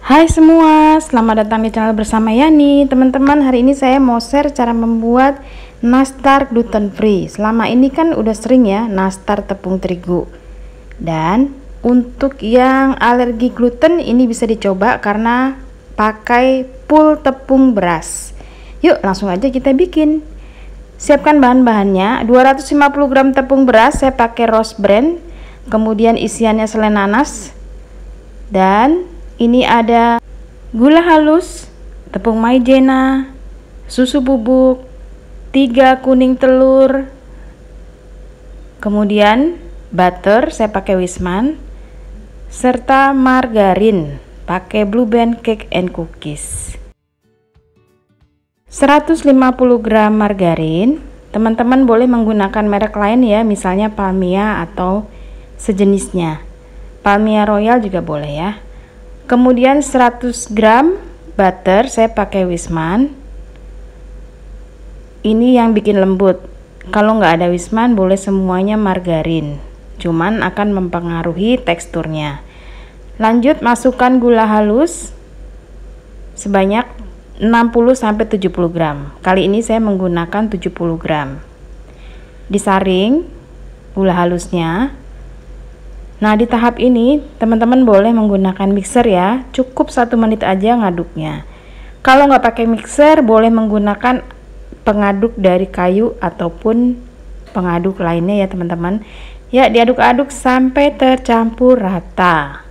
Hai semua, selamat datang di channel bersama Yani. Teman-teman, hari ini saya mau share cara membuat nastar gluten free. Selama ini kan udah sering ya nastar tepung terigu. Dan untuk yang alergi gluten ini bisa dicoba karena pakai full tepung beras. Yuk langsung aja kita bikin. Siapkan bahan-bahannya. 250 gram tepung beras, saya pakai Rose Brand. Kemudian isiannya selai nanas. Dan ini ada gula halus, tepung maizena, susu bubuk, 3 kuning telur, kemudian butter, saya pakai Wisman, serta margarin, pakai Blue Band Cake and Cookies. 150 gram margarin, teman-teman boleh menggunakan merek lain ya, misalnya Palmia atau sejenisnya. Palmia Royal juga boleh ya. Kemudian 100 gram butter, saya pakai Wisman. Ini yang bikin lembut. Kalau nggak ada Wisman boleh semuanya margarin, cuman akan mempengaruhi teksturnya. Lanjut masukkan gula halus sebanyak 60-70 gram. Kali ini saya menggunakan 70 gram. Disaring gula halusnya. Nah, di tahap ini teman-teman boleh menggunakan mixer ya, cukup 1 menit aja ngaduknya. Kalau nggak pakai mixer boleh menggunakan pengaduk dari kayu ataupun pengaduk lainnya ya teman-teman. Ya, diaduk-aduk sampai tercampur rata.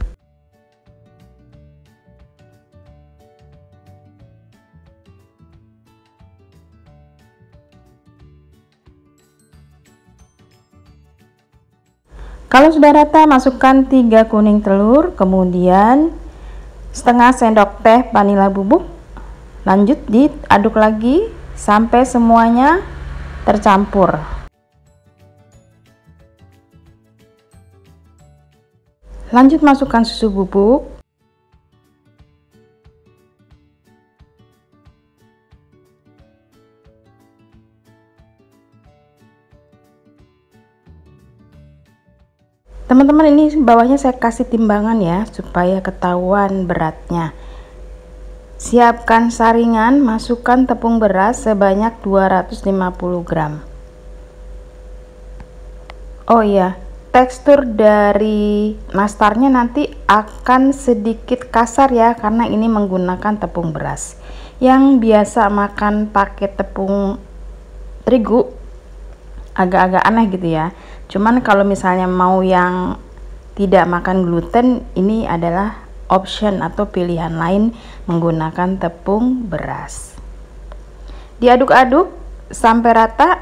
Kalau sudah rata, masukkan 3 kuning telur, kemudian setengah sendok teh vanila bubuk. Lanjut diaduk lagi sampai semuanya tercampur. Lanjut masukkan susu bubuk. Teman-teman, ini bawahnya saya kasih timbangan ya supaya ketahuan beratnya. Siapkan saringan, masukkan tepung beras sebanyak 250 gram. Oh iya, tekstur dari nastarnya nanti akan sedikit kasar ya karena ini menggunakan tepung beras. Yang biasa makan pakai tepung terigu agak-agak aneh gitu ya. Cuman kalau misalnya mau yang tidak makan gluten, ini adalah option atau pilihan lain menggunakan tepung beras. Diaduk-aduk sampai rata.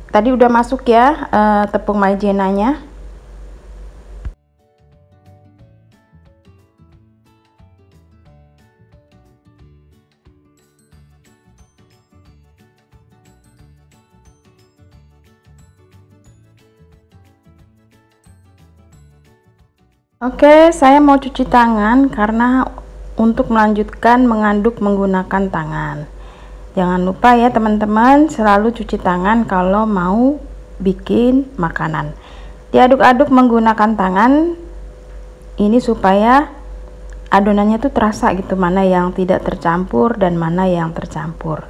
Tadi udah masuk ya tepung maizenanya. Oke, saya mau cuci tangan karena untuk melanjutkan mengaduk menggunakan tangan. Jangan lupa ya teman-teman, selalu cuci tangan kalau mau bikin makanan. Diaduk-aduk menggunakan tangan ini supaya adonannya tuh terasa gitu, mana yang tidak tercampur dan mana yang tercampur.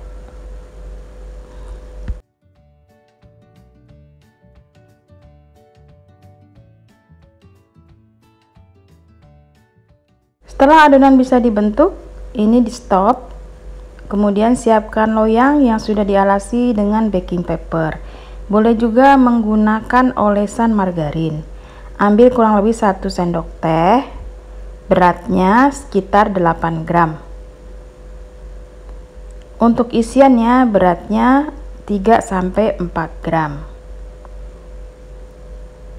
Setelah adonan bisa dibentuk, ini di stop. Kemudian siapkan loyang yang sudah dialasi dengan baking paper. Boleh juga menggunakan olesan margarin. Ambil kurang lebih 1 sendok teh. Beratnya sekitar 8 gram. Untuk isiannya beratnya 3-4 gram.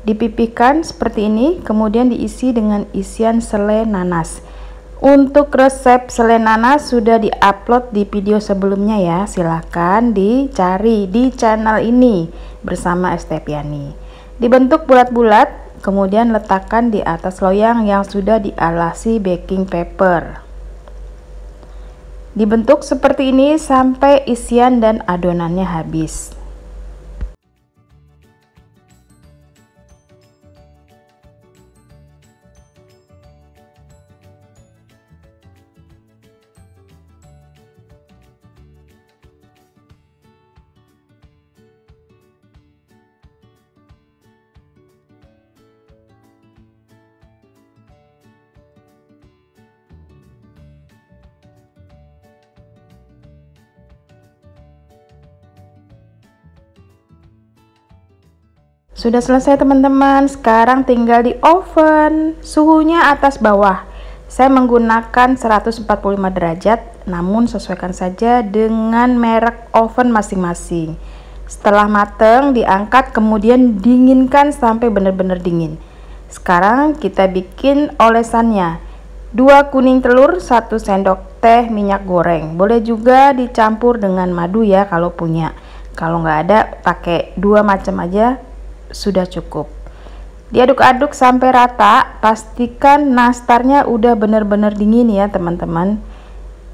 Dipipihkan seperti ini, kemudian diisi dengan isian selai nanas. Untuk resep selai nanas sudah diupload di video sebelumnya ya, silahkan dicari di channel ini bersama Estepiani. Dibentuk bulat-bulat, kemudian letakkan di atas loyang yang sudah dialasi baking paper. Dibentuk seperti ini sampai isian dan adonannya habis. Sudah selesai teman-teman, sekarang tinggal di oven. Suhunya atas bawah. Saya menggunakan 145 derajat, namun sesuaikan saja dengan merek oven masing-masing. Setelah mateng, diangkat kemudian dinginkan sampai benar-benar dingin. Sekarang kita bikin olesannya. 2 kuning telur, 1 sendok teh minyak goreng. Boleh juga dicampur dengan madu ya kalau punya. Kalau nggak ada, pakai 2 macam aja sudah cukup. Diaduk-aduk sampai rata, pastikan nastarnya udah benar-benar dingin ya teman-teman.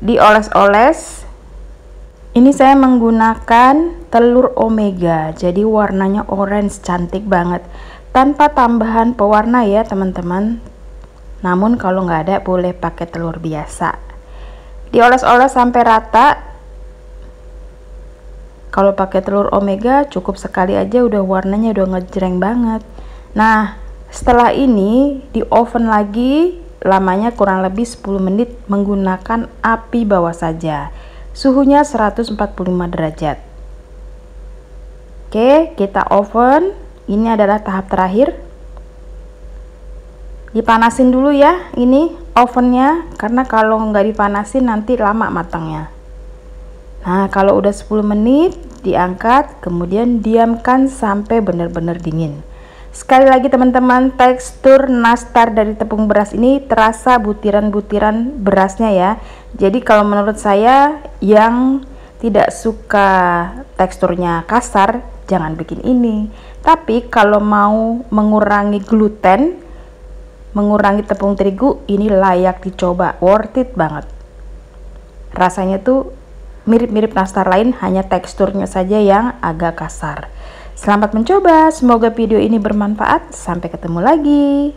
Dioles-oles. Ini saya menggunakan telur omega, jadi warnanya orange, cantik banget, tanpa tambahan pewarna ya teman-teman. Namun kalau nggak ada boleh pakai telur biasa. Dioles-oles sampai rata. Kalau pakai telur omega cukup sekali aja udah warnanya udah ngejreng banget. Nah, setelah ini di oven lagi, lamanya kurang lebih 10 menit menggunakan api bawah saja. Suhunya 145 derajat. Oke, kita oven. Ini adalah tahap terakhir. Dipanasin dulu ya ini ovennya, karena kalau nggak dipanasin nanti lama matangnya. Nah, kalau udah 10 menit diangkat, kemudian diamkan sampai benar-benar dingin. Sekali lagi teman-teman, tekstur nastar dari tepung beras ini terasa butiran-butiran berasnya ya. Jadi kalau menurut saya yang tidak suka teksturnya kasar, jangan bikin ini. Tapi kalau mau mengurangi gluten, mengurangi tepung terigu, ini layak dicoba, worth it banget. Rasanya tuh mirip-mirip nastar lain, hanya teksturnya saja yang agak kasar. Selamat mencoba, semoga video ini bermanfaat. Sampai ketemu lagi.